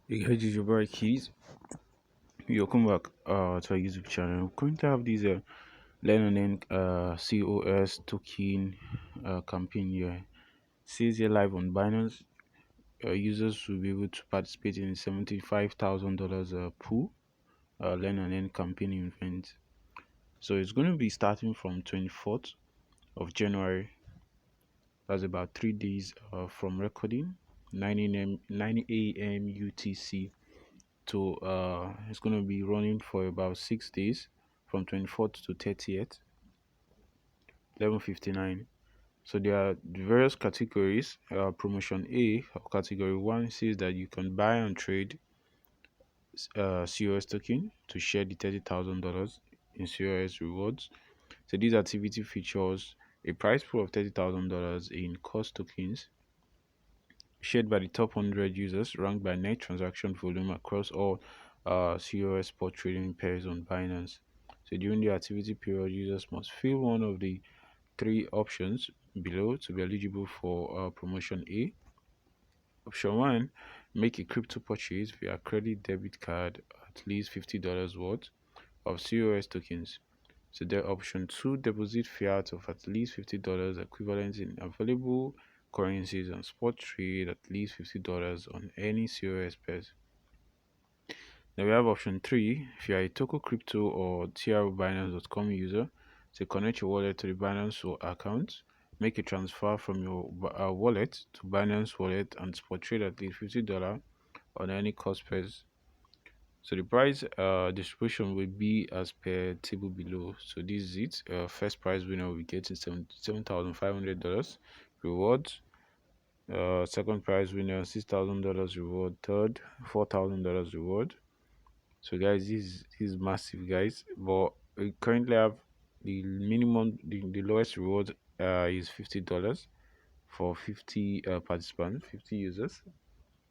Hey guys, this is your boy Keys. Welcome back to our YouTube channel. We're going to have this learn and earn COS token campaign here. Says here live on Binance. Users will be able to participate in $75,000 pool learn and earn campaign event. So it's going to be starting from 24th of January. That's about 3 days from recording, 9 a.m. UTC to it's going to be running for about 6 days from 24th to 30th 11:59. So there are various categories. Promotion A or category 1 says that you can buy and trade COS token to share the $30,000 in COS rewards. So this activity features a prize pool of $30,000 in COS tokens shared by the top 100 users ranked by net transaction volume across all COS spot trading pairs on Binance. So during the activity period, users must fill one of the three options below to be eligible for promotion A. Option 1, make a crypto purchase via credit debit card at least $50 worth of COS tokens. So the option 2, deposit fiat of at least $50 equivalent in available currencies and spot trade at least $50 on any COS pairs. Then we have option 3, if you are a Toko Crypto or TRO Binance.com user, to connect your wallet to the Binance account, make a transfer from your wallet to Binance wallet and spot trade at least $50 on any cost pairs. So the price distribution will be as per table below. So this is it. First prize winner will be getting $7,500 rewards. Second prize winner $6,000 reward. Third $4,000 reward. So guys, this is massive, guys. But we currently have the minimum, the lowest reward is $50 for 50 participants, 50 users,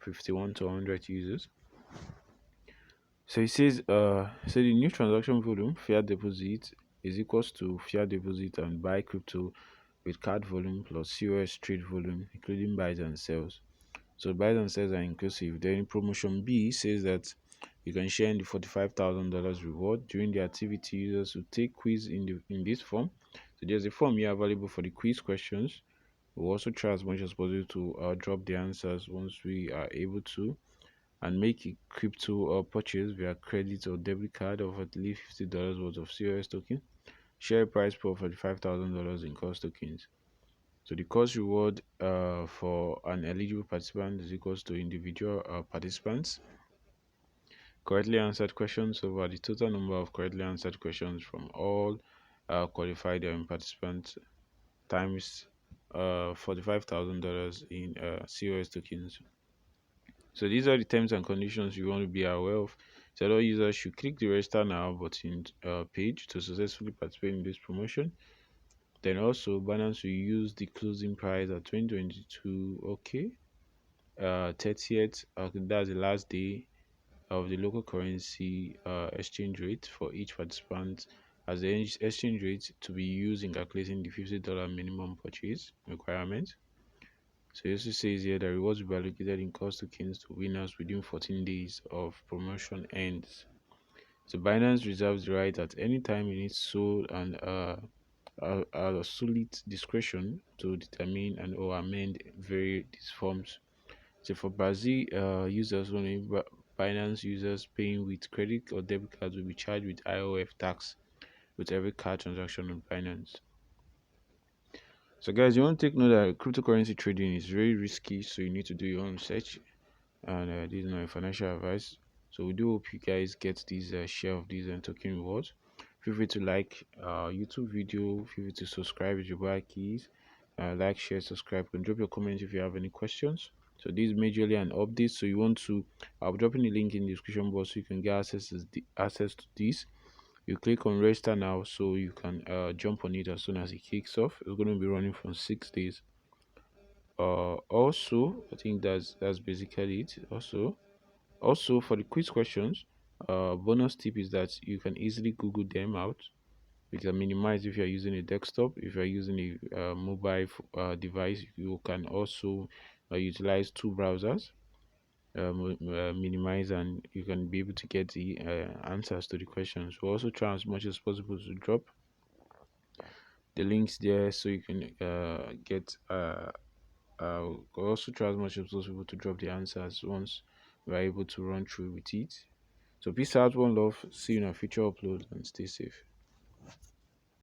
51 to 100 users. So it says, so the new transaction volume, fiat deposit, is equals to fiat deposit and buy crypto with card volume plus COS trade volume, including buys and sells. So buys and sells are inclusive. Then promotion B says that you can share in the $45,000 reward during the activity. Users will take quiz in this form. So there's a form here available for the quiz questions. We'll also try as much as possible to drop the answers once we are able to, and make a crypto purchase via credit or debit card of at least $50 worth of COS token. Share price for $45,000 in cost tokens. So the cost reward for an eligible participant is equals to individual participants. Correctly answered questions over the total number of correctly answered questions from all qualified participants times $45,000 in COS tokens. So these are the terms and conditions you want to be aware of. So all users should click the register now button page to successfully participate in this promotion. Then also Binance will use the closing price at 2022. Okay, 30th. That's the last day of the local currency exchange rate for each participant as the exchange rate to be used in calculating the $50 minimum purchase requirement. So it also says here that rewards will be allocated in cost tokens to winners within 14 days of promotion ends. So Binance reserves the right at any time in its sole and solid discretion to determine and or amend these forms. So for Brazil users only, Binance users paying with credit or debit cards will be charged with IOF tax with every card transaction on Binance. So guys, you want to take note that cryptocurrency trading is very risky, so you need to do your own research. And this is not a financial advice. So we do hope you guys get this share of these token rewards. Feel free to like YouTube video. Feel free to subscribe with your bar keys. Like, share, subscribe. And drop your comments if you have any questions. So this is majorly an update. So you want to, I'll be dropping the link in the description box so you can get access to this. You click on register now, so you can jump on it as soon as it kicks off. It's going to be running for 6 days. Also, I think that's basically it. Also for the quiz questions, bonus tip is that you can easily Google them out. You can minimize if you're using a desktop. If you're using a mobile device, you can also utilize two browsers. minimize, and you can be able to get the answers to the questions. We'll also try as much as possible to drop the links there so you can get we'll also try as much as possible to drop the answers once we're able to run through with it. So peace out, one love, see you in our future upload, and stay safe.